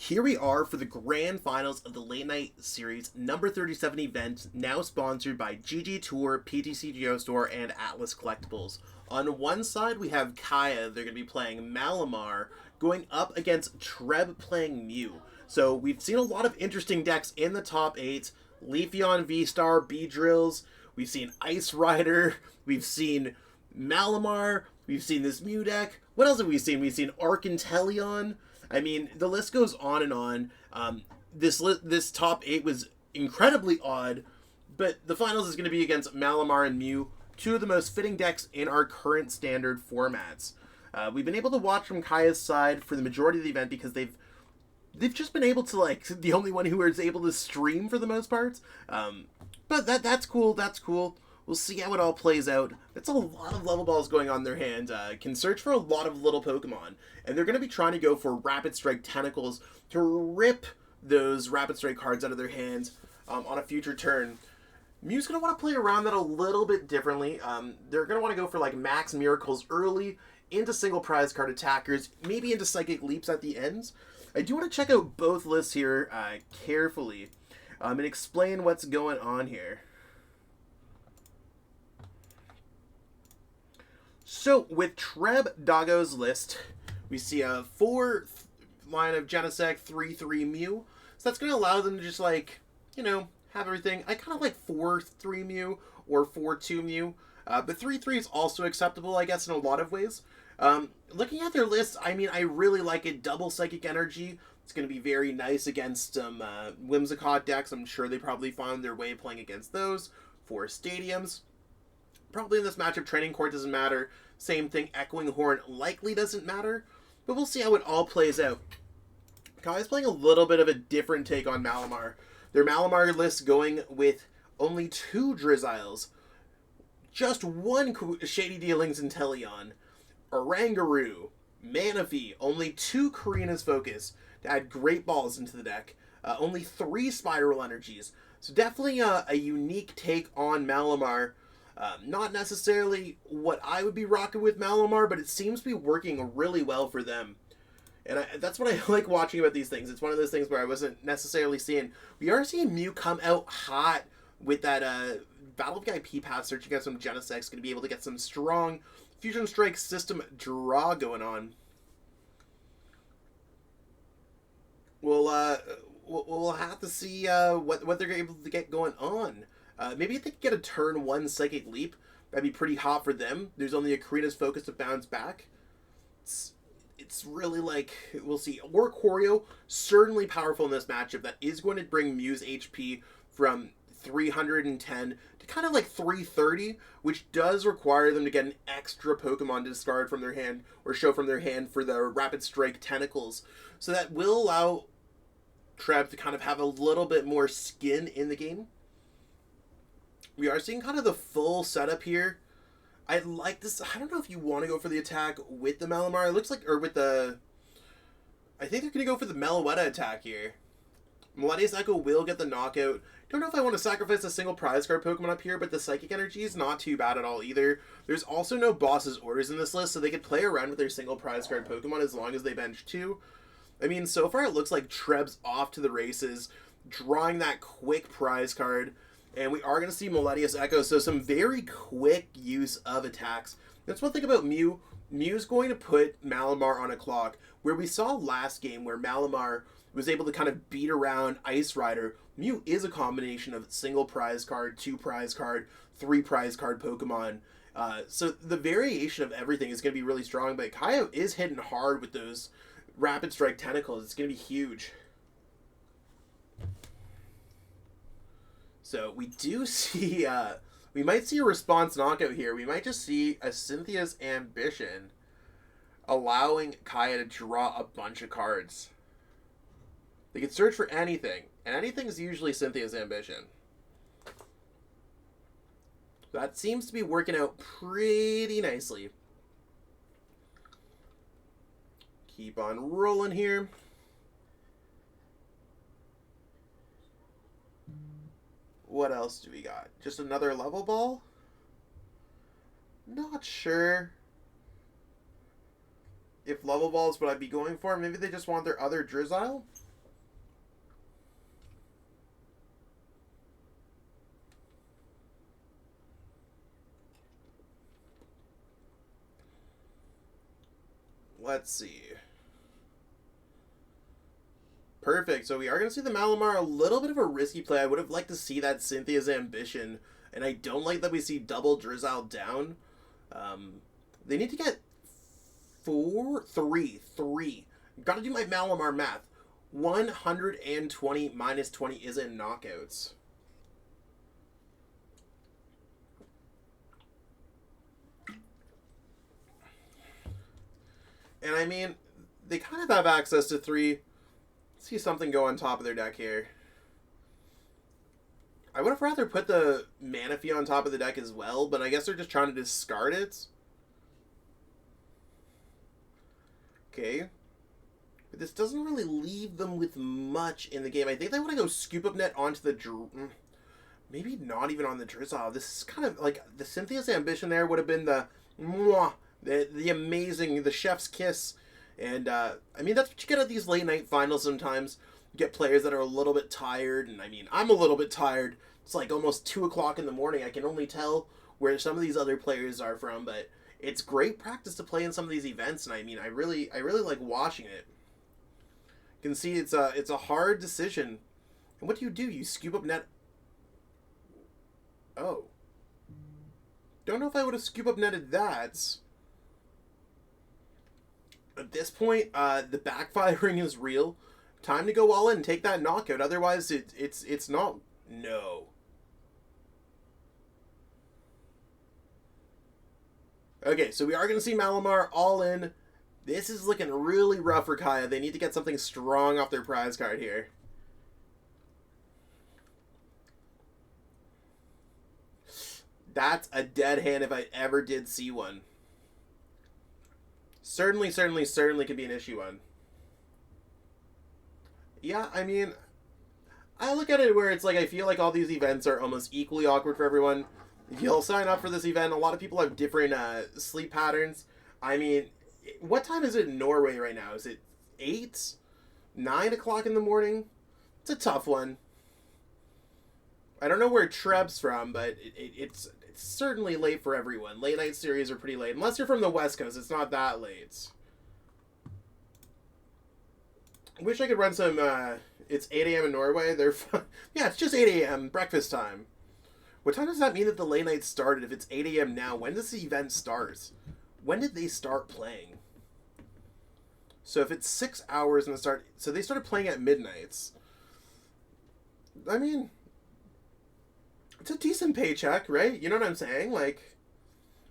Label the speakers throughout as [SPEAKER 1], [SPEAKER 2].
[SPEAKER 1] Here we are for the grand finals of the Late Night Series number 37 event, now sponsored by GG Tour, PTC Geostore, and Atlas Collectibles. On one side, we have Kaia. They're going to be playing Malamar, going up against Treb playing Mew. So we've seen a lot of interesting decks in the top 8. Leafeon, V-Star, B-Drills. We've seen Ice Rider. We've seen Malamar. We've seen this Mew deck. What else have we seen? We've seen Inteleon. I mean, the list goes on and on. This top 8 was incredibly odd, but the finals is going to be against Malamar and Mew, two of the most fitting decks in our current standard formats. We've been able to watch from Kaia's side for the majority of the event because they've just been able to, like, the only one who is able to stream for the most part. But that's cool. That's cool. We'll see how it all plays out. That's a lot of level balls going on in their hand. Can search for a lot of little Pokemon. And they're going to be trying to go for Rapid Strike Tentacles to rip those Rapid Strike cards out of their hands on a future turn. Mew's going to want to play around that a little bit differently. They're going to want to go for like Max Miracles early, into single prize card attackers, maybe into Psychic Leaps at the ends. I do want to check out both lists here carefully and explain what's going on here. So, with TrebDoggo's list, we see a 4 line of Genesect 3-3 Mew. So that's going to allow them to just, like, you know, have everything. I kind of like 4-3 Mew or 4-2 Mew. But 3-3 is also acceptable, I guess, in a lot of ways. Looking at their list, I mean, I really like it. Double Psychic Energy. It's going to be very nice against some Whimsicott decks. I'm sure they probably found their way playing against those. 4 Stadiums. Probably in this matchup, Training Court doesn't matter. Same thing, Echoing Horn likely doesn't matter. But we'll see how it all plays out. Kai's playing a little bit of a different take on Malamar. Their Malamar list going with only 2 Drizziles. Just 1 Shady Dealings Inteleon. Oranguru. Manaphy. Only 2 Korrinas Focus to add Great Balls into the deck. Only 3 Spiral Energies. So definitely a unique take on Malamar. Not necessarily what I would be rocking with Malamar, but it seems to be working really well for them. And that's what I like watching about these things. It's one of those things where I wasn't necessarily seeing. We are seeing Mew come out hot with that Battle VIP pass, searching out some Genesects, going to be able to get some strong Fusion Strike system draw going on. We'll have to see what they're able to get going on. Maybe if they could get a turn 1 Psychic Leap, that'd be pretty hot for them. There's only a Korrina's Focus to bounce back. It's really like, we'll see. Oricorio, certainly powerful in this matchup. That is going to bring Mew's HP from 310 to kind of like 330, which does require them to get an extra Pokemon to discard from their hand or show from their hand for the Rapid Strike Tentacles. So that will allow Treb to kind of have a little bit more skin in the game. We are seeing kind of the full setup here. I like this. I don't know if you want to go for the attack with the Malamar. It looks like, or with the... I think they're going to go for the Meloetta attack here. Meloetta's Echo will get the knockout. Don't know if I want to sacrifice a single prize card Pokemon up here, but the Psychic Energy is not too bad at all either. There's also no boss's orders in this list, so they could play around with their single prize card Pokemon as long as they bench 2. I mean, so far it looks like Treb's off to the races, drawing that quick prize card. And we are going to see Meloetta's Echo, so some very quick use of attacks. That's one thing about Mew. Mew's going to put Malamar on a clock. Where we saw last game where Malamar was able to kind of beat around Ice Rider, Mew is a combination of single prize card, 2 prize card, 3 prize card Pokemon. So the variation of everything is going to be really strong, but Kaia is hitting hard with those Rapid Strike Tentacles. It's going to be huge. So we do see, we might see a response knockout here. We might just see a Cynthia's Ambition allowing Kaia to draw a bunch of cards. They can search for anything, and anything is usually Cynthia's Ambition. That seems to be working out pretty nicely. Keep on rolling here. What else do we got? Just another level ball? Not sure if level ball is what I'd be going for. Maybe they just want their other Drizzile? let's see. Perfect. So we are going to see the Malamar, a little bit of a risky play. I would have liked to see that Cynthia's Ambition, and I don't like that we see double Drizzile down. They need to get three. Got to do my Malamar math. 120 minus 20 is in knockouts. And I mean, they kind of have access to 3. See something go on top of their deck here. I would have rather put the Manaphy on top of the deck as well, but I guess they're just trying to discard it. Okay. But this doesn't really leave them with much in the game. I think they want to go Scoop Up Net onto the... Maybe not even on the Drizzile. This is kind of like... The Cynthia's Ambition there would have been the amazing, the chef's kiss. And, I mean, that's what you get at these late night finals sometimes. You get players that are a little bit tired, and I mean, I'm a little bit tired. It's like almost 2 o'clock in the morning. I can only tell where some of these other players are from, but it's great practice to play in some of these events, and I mean, I really like watching it. You can see it's a hard decision. And what do? You Scoop Up Net... Oh. Don't know if I would have Scoop Up Netted that. At this point, the backfiring is real. Time to go all in and take that knockout. Otherwise, it's not... No. Okay, so we are going to see Malamar all in. This is looking really rough for Kaia. They need to get something strong off their prize card here. That's a dead hand if I ever did see one. Certainly could be an issue one. Yeah, I mean, I look at it where it's like I feel like all these events are almost equally awkward for everyone. If you'll sign up for this event, a lot of people have different sleep patterns. I mean, what time is it in Norway right now? Is it 8? 9 o'clock in the morning? It's a tough one. I don't know where Treb's from, but it's certainly late for everyone. Late night series are pretty late. Unless you're from the West Coast, it's not that late. I wish I could run some, it's 8 a.m. in Norway. They're yeah, it's just 8 a.m. breakfast time. What time does that mean that the late night started if it's 8 a.m. now? When does the event start? When did they start playing? So if it's 6 hours and so they started playing at midnights. I mean, it's a decent paycheck, right? You know what I'm saying? Like,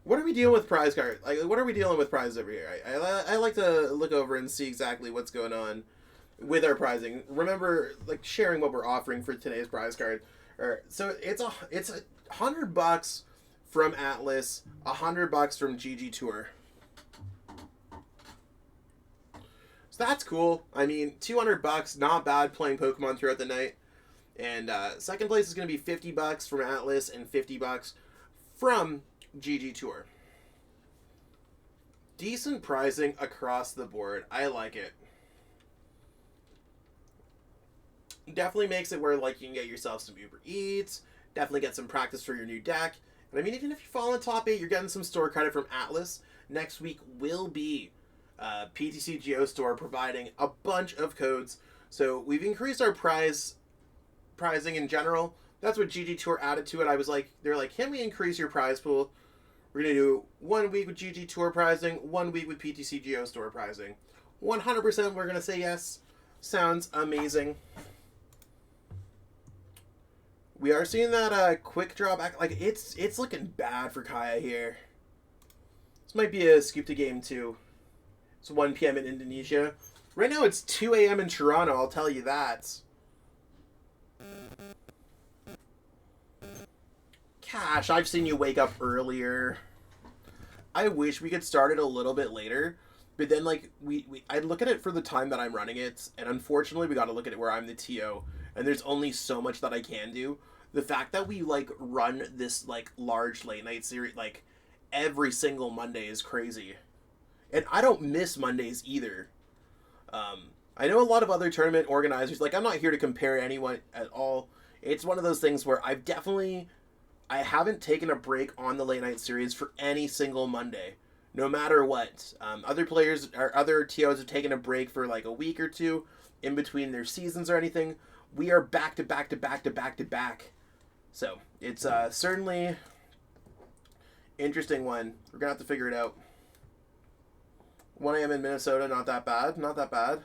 [SPEAKER 1] what are we dealing with prize cards? Like, what are we dealing with prizes over here? I like to look over and see exactly what's going on with our prizing. Remember, like, sharing what we're offering for today's prize card. So it's $100 from Atlas, $100 from GG Tour. So that's cool. I mean, $200, not bad playing Pokemon throughout the night. And second place is going to be $50 from Atlas and $50 from GG Tour. Decent pricing across the board. I like it. Definitely makes it where, like, you can get yourself some Uber Eats, definitely get some practice for your new deck. And I mean, even if you fall in top 8, you're getting some store credit from Atlas. Next week will be PTC Geostore providing a bunch of codes. So we've increased our pricing in general. That's what GG Tour added to it. I was like, they're like, can we increase your prize pool? We're going to do 1 week with GG Tour pricing, 1 week with PTC Geostore pricing. 100% we're going to say yes. Sounds amazing. We are seeing that quick draw back. Like, it's looking bad for Kaia here. This might be a scoop to game 2. It's 1 p.m. in Indonesia. Right now it's 2 a.m. in Toronto, I'll tell you that. Cash, I've seen you wake up earlier. I wish we could start it a little bit later. But then, like, I look at it for the time that I'm running it. And unfortunately, we got to look at it where I'm the TO. And there's only so much that I can do. The fact that we, like, run this, like, large late night series, like, every single Monday is crazy. And I don't miss Mondays either. I know a lot of other tournament organizers, like, I'm not here to compare anyone at all. It's one of those things where I haven't taken a break on the late night series for any single Monday. no matter what. Other players or other TOs have taken a break for like a week or two in between their seasons or anything. We are back to back to back to back to back. So it's certainly interesting one. We're gonna have to figure it out. 1 a.m. in Minnesota, not that bad. Not that bad.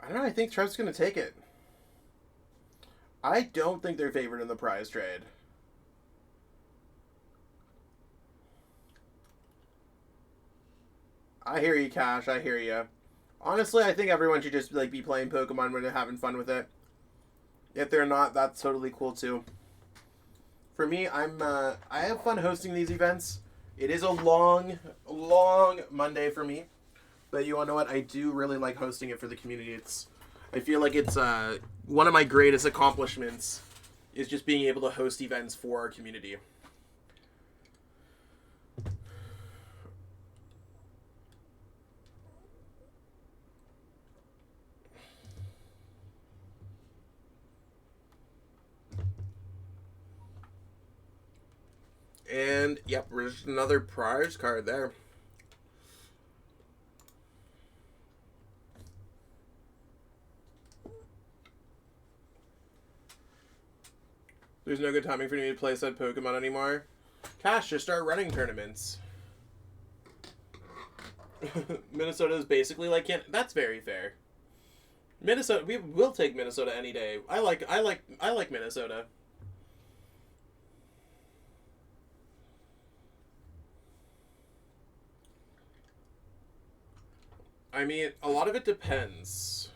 [SPEAKER 1] I don't know. I think Trev's gonna take it. I don't think they're favored in the prize trade. I hear you, Cash. I hear you. Honestly, I think everyone should just like be playing Pokemon when they're having fun with it. If they're not, that's totally cool too. For me, I have fun hosting these events. It is a long Monday for me, but you want to know what? I do really like hosting it for the community. I feel like it's one of my greatest accomplishments is just being able to host events for our community. And, yep, there's another prize card there. There's no good timing for me to play said Pokemon anymore. Cash, just start running tournaments. Minnesota is basically like Canada. That's very fair. Minnesota, we will take Minnesota any day. I like Minnesota. I mean, a lot of it depends.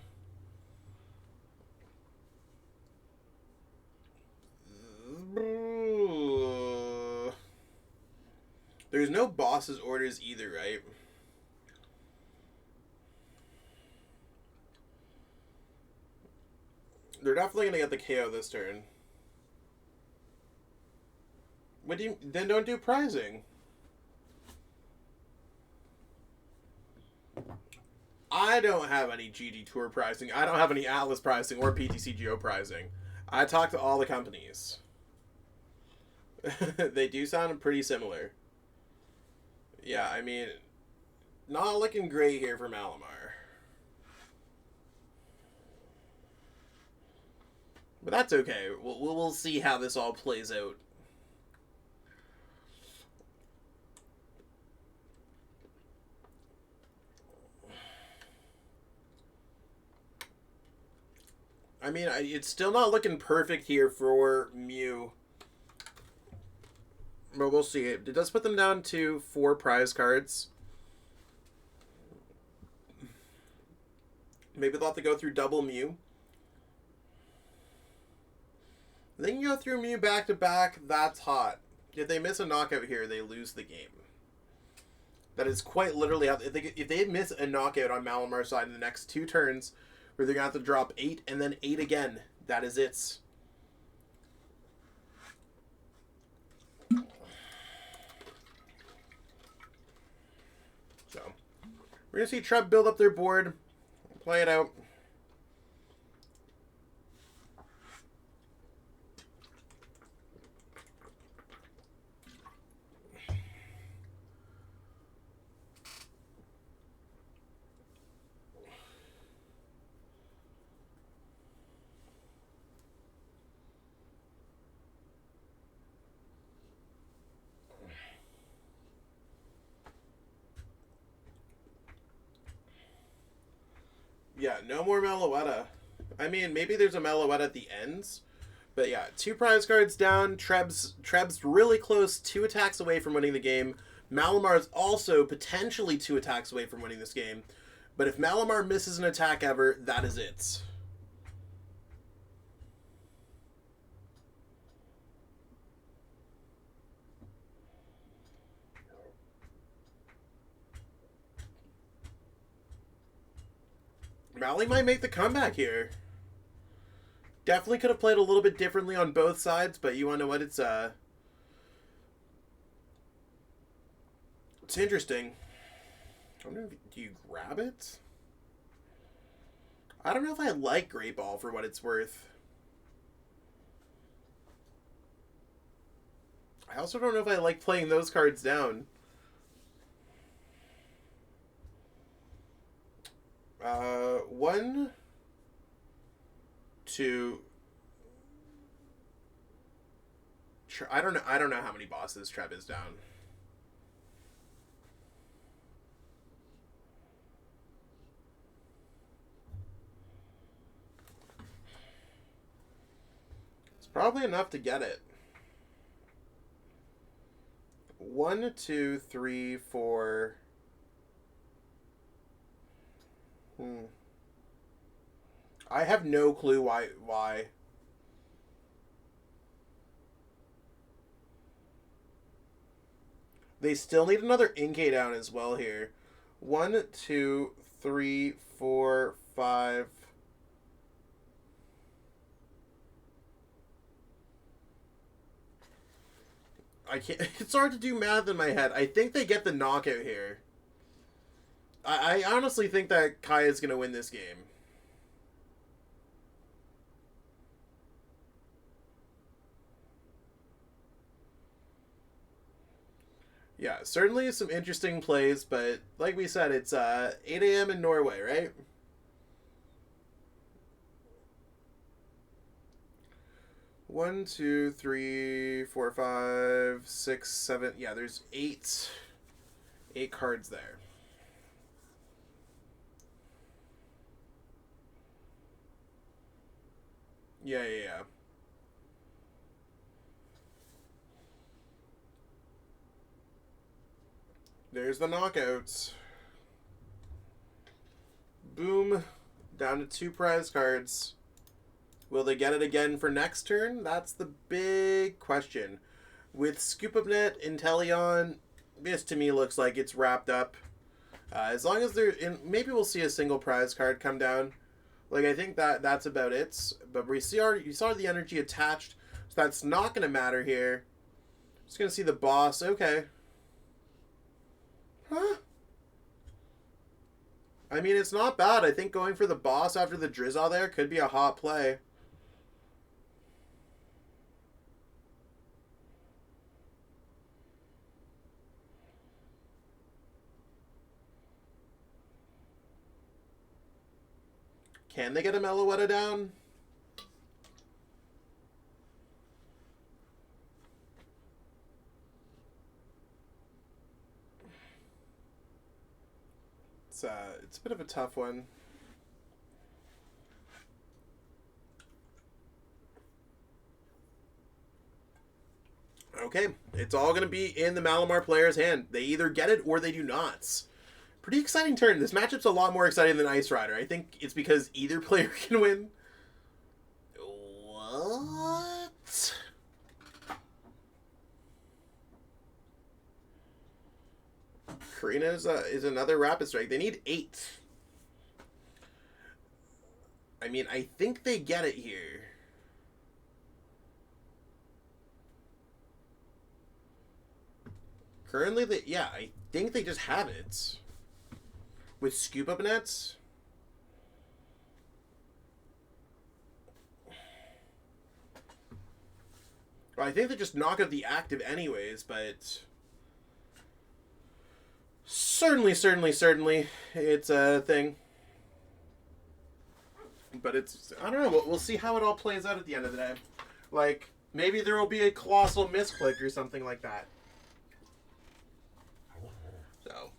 [SPEAKER 1] There's no boss's orders either, right? They're definitely gonna get the KO this turn. What do you then don't do prizing? I don't have any GD Tour pricing. I don't have any Atlas pricing or PTCGO pricing. I talked to all the companies. They do sound pretty similar. Yeah, I mean, not looking great here for Malamar. But that's okay. We'll see how this all plays out. I mean, it's still not looking perfect here for Mew. But we'll see. It does put them down to 4 prize cards. Maybe they'll have to go through double Mew. They can go through Mew back to back. That's hot. If they miss a knockout here, they lose the game. That is quite literally how... If they miss a knockout on Malamar's side in the next 2 turns, where they're going to have to drop 8 and then 8 again, that is it. So, we're going to see Treb build up their board, play it out. Yeah, no more Meloetta. I mean, maybe there's a Meloetta at the ends. But yeah, 2 prize cards down. Treb's really close, 2 attacks away from winning the game. Malamar's also potentially 2 attacks away from winning this game. But if Malamar misses an attack ever, that is it. Mally might make the comeback here. Definitely could have played a little bit differently on both sides, but you want to know what? It's interesting. I wonder if do you grab it? I don't know if I like Great Ball for what it's worth. I also don't know if I like playing those cards down. One, two. I don't know. I don't know how many bosses Treb is down. It's probably enough to get it. 1, 2, 3, 4. I have no clue why. They still need another Inkay down as well here. 1, 2, 3, 4, 5. I can't. It's hard to do math in my head. I think they get the knockout here. I honestly think that Kaia is going to win this game. Yeah, certainly some interesting plays, but like we said, it's 8 a.m. in Norway, right? One, two, three, 4, 5, 6, 7. Yeah, there's 8 cards there. Yeah. There's the knockouts. Boom. Down to 2 prize cards. Will they get it again for next turn? That's the big question. With Scoop Up Net, Inteleon, this to me looks like it's wrapped up. As long as they're in, maybe we'll see a single prize card come down. Like, I think that's about it. But you saw the energy attached, so that's not going to matter here. Just going to see the boss. Okay. Huh? I mean, it's not bad. I think going for the boss after the Drizzile there could be a hot play. Can they get a Meloetta down? It's a bit of a tough one. Okay, it's all going to be in the Malamar player's hand. They either get it or they do not. Pretty exciting turn. This matchup's a lot more exciting than Ice Rider. I think it's because either player can win. What? Korrina is another Rapid Strike. They need 8. I mean, I think they get it here. Currently, I think they just have it. With Scoop Up Nets. Well, I think they just knock out the active anyways, but certainly, it's a thing. But it's, I don't know, we'll see how it all plays out at the end of the day. Like, maybe there will be a colossal misclick or something like that. So,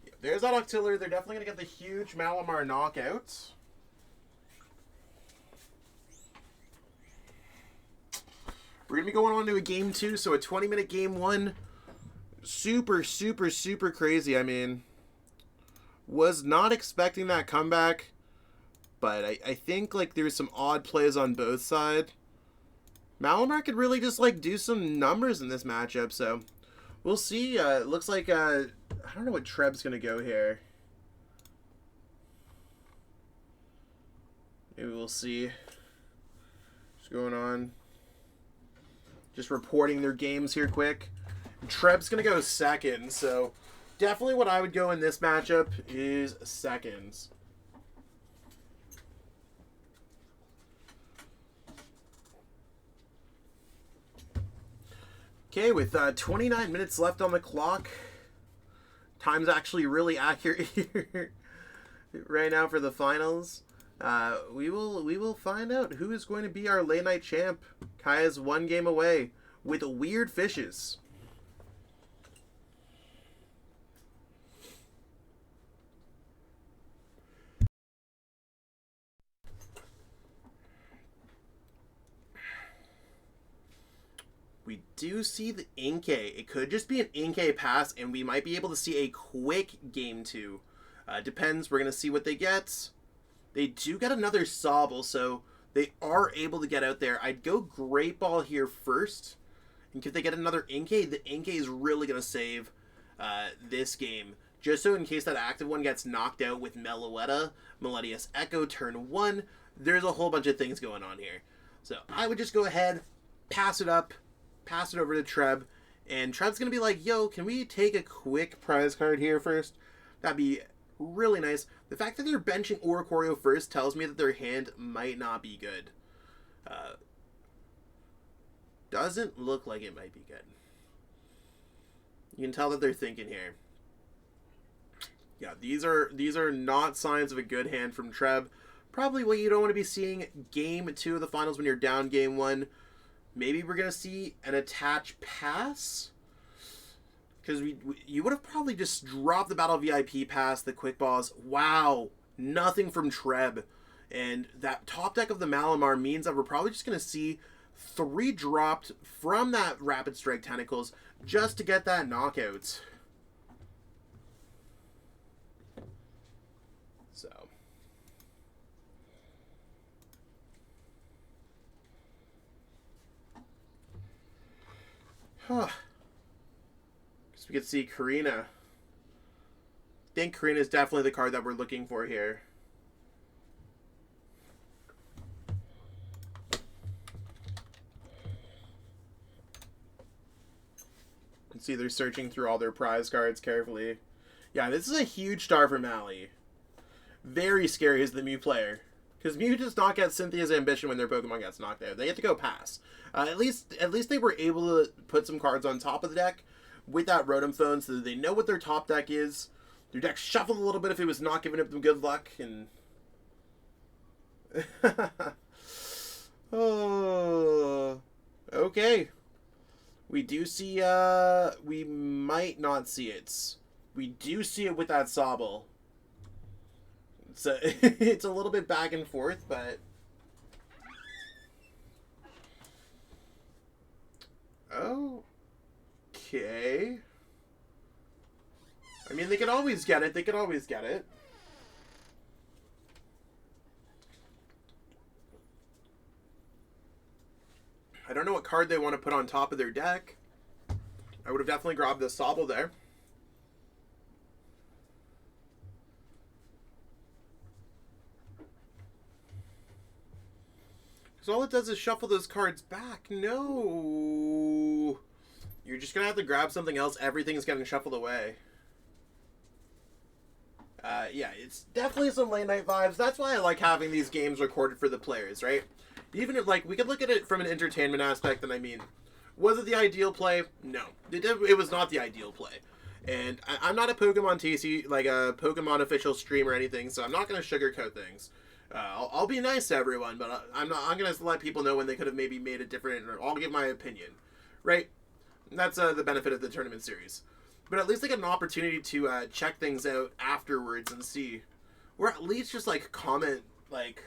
[SPEAKER 1] yeah, there's that Octillery. They're definitely going to get the huge Malamar knockouts. We're going to be going on to a game 2, so a 20-minute game 1. Super crazy. I mean, was not expecting that comeback, but I think, like, there's some odd plays on both sides. Malamar could really just, like, do some numbers in this matchup, so we'll see. It looks like, I don't know what Treb's going to go here. Maybe we'll see what's going on. Just reporting their games here quick. Treb's going to go second, so definitely what I would go in this matchup is seconds. Okay, with 29 minutes left on the clock, time's actually really accurate here right now for the finals. We will find out who is going to be our late night champ. Kaia's one game away with Weird Fishes. We do see the Inkay. It could just be an Inkay pass, and we might be able to see a quick game 2. Depends. We're going to see what they get. They do get another Sobble, so they are able to get out there. I'd go Great Ball here first. And if they get another Inkay, the Inkay is really going to save this game. Just so in case that active one gets knocked out with Meloetta Echo turn 1, there's a whole bunch of things going on here. So I would just go ahead, pass it up, pass it over to Treb, and Treb's going to be like, yo, can we take a quick prize card here first? That'd be really nice. The fact that they're benching Oricorio first tells me that their hand might not be good. Doesn't look like it might be good. You can tell that they're thinking here. Yeah, these are not signs of a good hand from Treb. Probably what you don't want to be seeing game 2 of the finals when you're down game 1. Maybe we're going to see an attach pass. Because you would have probably just dropped the Battle VIP pass, the quick balls. Wow, nothing from Treb. And that top deck of the Malamar means that we're probably just going to see 3 dropped from that Rapid Strike Tentacles just to get that knockout. So. Huh. We could see Korrina. I think Korrina is definitely the card that we're looking for here. You can see they're searching through all their prize cards carefully. Yeah, this is a huge star for Mally. Very scary as the Mew player. Because Mew does not get Cynthia's ambition when their Pokemon gets knocked out. They have to go pass. At least they were able to put some cards on top of the deck with that Rotom Phone so that they know what their top deck is. Their deck shuffled a little bit if it was not giving them good luck. And oh, okay. We do see, we might not see it. We do see it with that Sobble. So it's a little bit back and forth, but okay. I mean, they could always get it. They could always get it. I don't know what card they want to put on top of their deck. I would have definitely grabbed the Sobble there. Because all it does is shuffle those cards back. No. You're just going to have to grab something else. Everything's getting shuffled away. Yeah, it's definitely some late night vibes. That's why I like having these games recorded for the players, right? Even if, like, we could look at it from an entertainment aspect, and I mean, was it the ideal play? No. It was not the ideal play. And I'm not a Pokemon TC, like a Pokemon official stream or anything, so I'm not going to sugarcoat things. I'll be nice to everyone, but I'm going to let people know when they could have maybe made it different, or I'll give my opinion, right? That's the benefit of the tournament series. But at least they get an opportunity to check things out afterwards and see, or at least just like comment like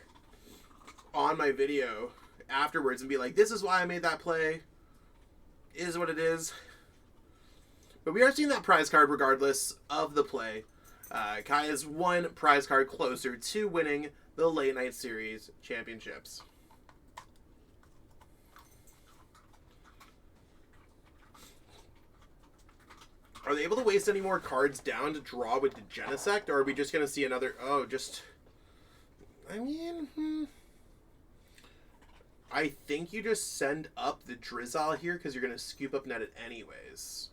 [SPEAKER 1] on my video afterwards and be like, this is why I made that play. It is what it is. But we are seeing that prize card regardless of the play. Kaia's one prize card closer to winning the Late Night Series championships. Are they able to waste any more cards down to draw with the Genesect, or are we just going to see another... Oh, just... I mean... I think you just send up the Drizzile here because you're going to Scoop Up Net it anyways.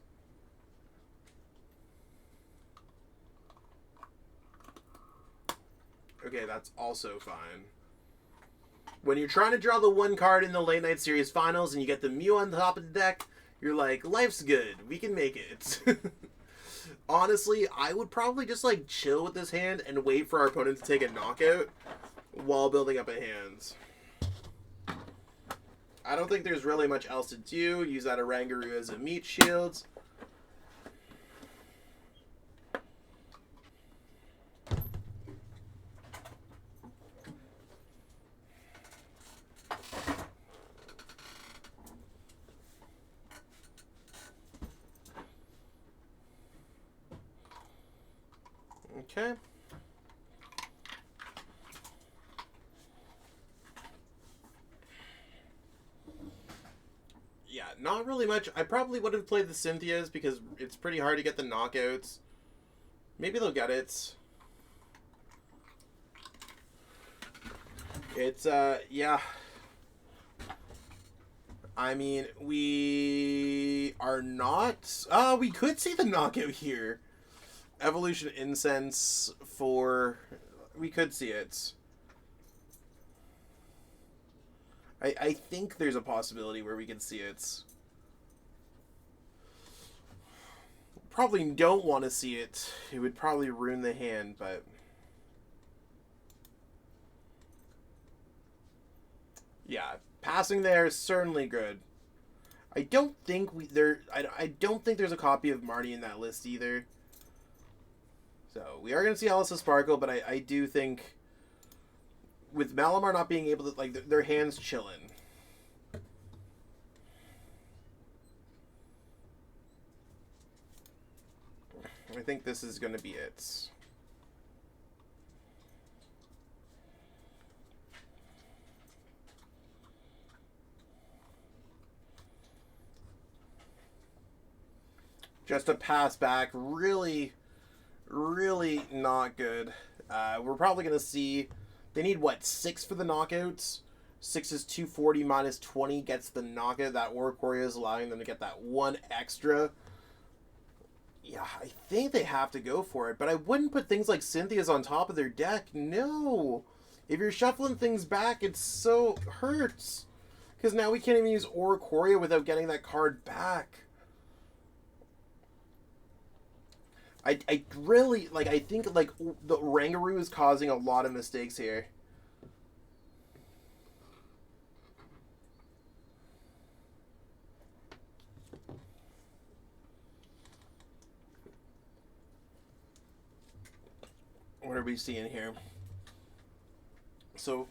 [SPEAKER 1] Okay, that's also fine. When you're trying to draw the one card in the Late Night Series Finals and you get the Mew on top of the deck, You're like, life's good. We can make it. Honestly, I would probably just like chill with this hand and wait for our opponent to take a knockout while building up a hands. I don't think there's really much else to do. Use that Oranguru as a meat shield. Okay. Yeah, not really much. I probably would have played the Cynthias because it's pretty hard to get the knockouts. Maybe they'll get it. It's, yeah. I mean, we are not... we could see the knockout here. Evolution Incense for... We could see it. I think there's a possibility where we can see it. Probably don't want to see it. It would probably ruin the hand, but... Yeah, passing there is certainly good. I don't think I don't think there's a copy of Marty in that list either. So we are going to see Alice's Sparkle, but I do think with Malamar not being able to, like, their hands chilling. I think this is going to be it. Just a pass back, really not good. We're probably going to see... They need, what, 6 for the knockouts? 6 is 240 minus 20 gets the knockout. That Oricorio is allowing them to get that 1 extra. Yeah, I think they have to go for it. But I wouldn't put things like Cynthia's on top of their deck. No! If you're shuffling things back, it so hurts. Because now we can't even use Oricorio without getting that card back. I really, like, I think, like, the Oranguru is causing a lot of mistakes here. What are we seeing here? So,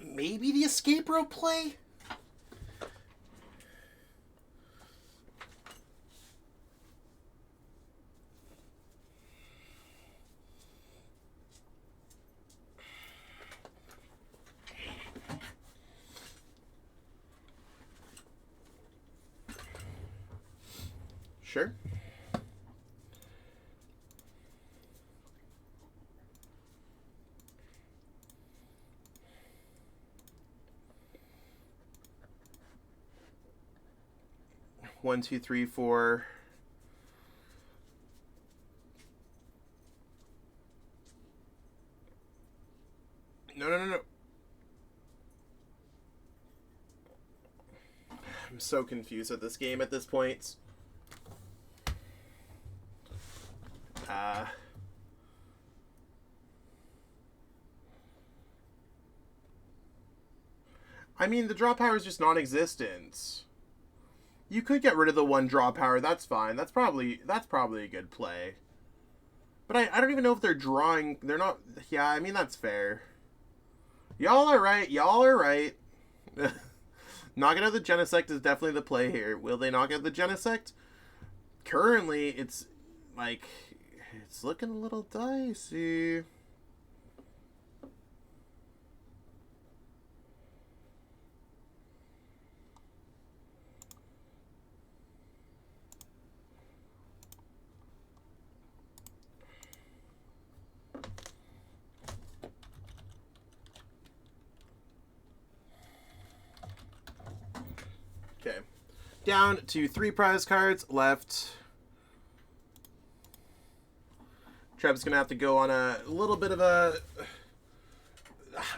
[SPEAKER 1] maybe the Escape Rope play? Sure. One, two, three, four. No. I'm so confused with this game at this point. I mean, the draw power is just non-existent. You could get rid of the 1 draw power. That's fine. That's probably a good play. But I don't even know if they're drawing. They're not. Yeah, I mean, that's fair. Y'all are right. Knocking out the Genesect is definitely the play here. Will they knock out the Genesect? Currently, it's like, it's looking a little dicey. Okay. Down to 3 prize cards left. Treb's going to have to go on a little bit of a...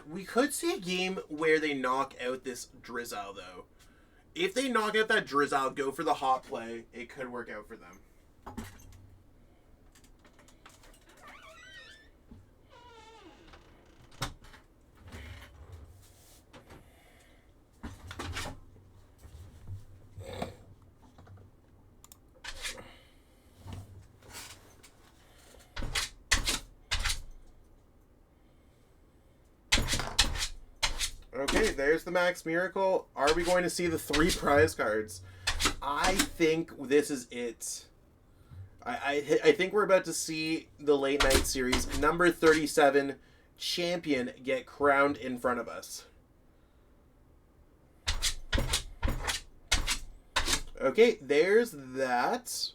[SPEAKER 1] We could see a game where they knock out this Drizzile, though. If they knock out that Drizzile, go for the hot play. It could work out for them. Okay, there's the Max Miracle. Are we going to see the 3 prize cards? I think this is it. I think we're about to see the Late Night Series number 37 champion get crowned in front of us. Okay, there's that.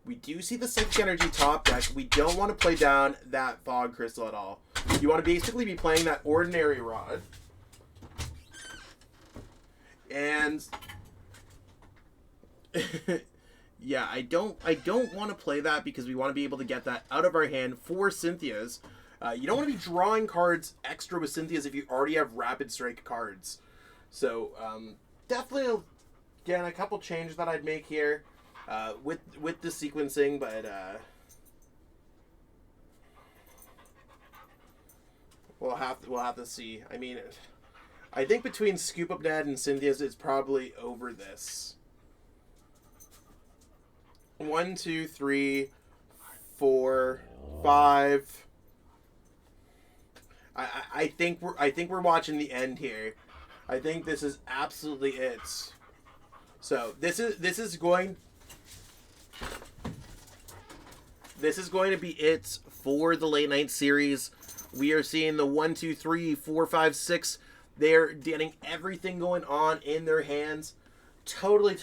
[SPEAKER 1] We do see the Psychic Energy top deck. We don't want to play down that Fog Crystal at all. You want to basically be playing that Ordinary Rod. And yeah, I don't want to play that because we want to be able to get that out of our hand for Cynthia's. You don't want to be drawing cards extra with Cynthia's if you already have Rapid Strike cards. So definitely, again, a couple changes that I'd make here with the sequencing, but we'll have to see. I mean, I think between Scoop Up Net and Cynthia's, it's probably over this. 1, 2, 3, 4, 5. I think we're watching the end here. I think this is absolutely it. So this is going to be it for the Late Night Series. We are seeing the 1, 2, 3, 4, 5, 6. They're getting everything going on in their hands. Totally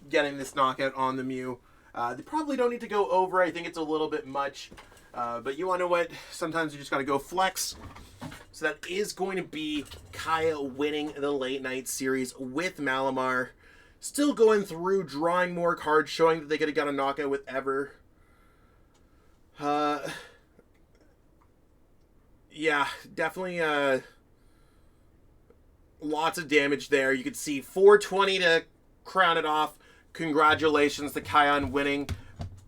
[SPEAKER 1] getting this knockout on the Mew. They probably don't need to go over. I think it's a little bit much. But you want to know what? Sometimes you just got to go flex. So that is going to be Kaia winning the Late Night Series with Malamar. Still going through, drawing more cards, showing that they could have got a knockout with Ever. Yeah, definitely lots of damage there. You could see 420 to crown it off. Congratulations to Kaia on winning.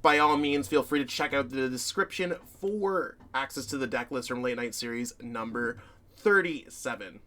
[SPEAKER 1] By all means, feel free to check out the description for access to the deck list from Late Night Series number 37.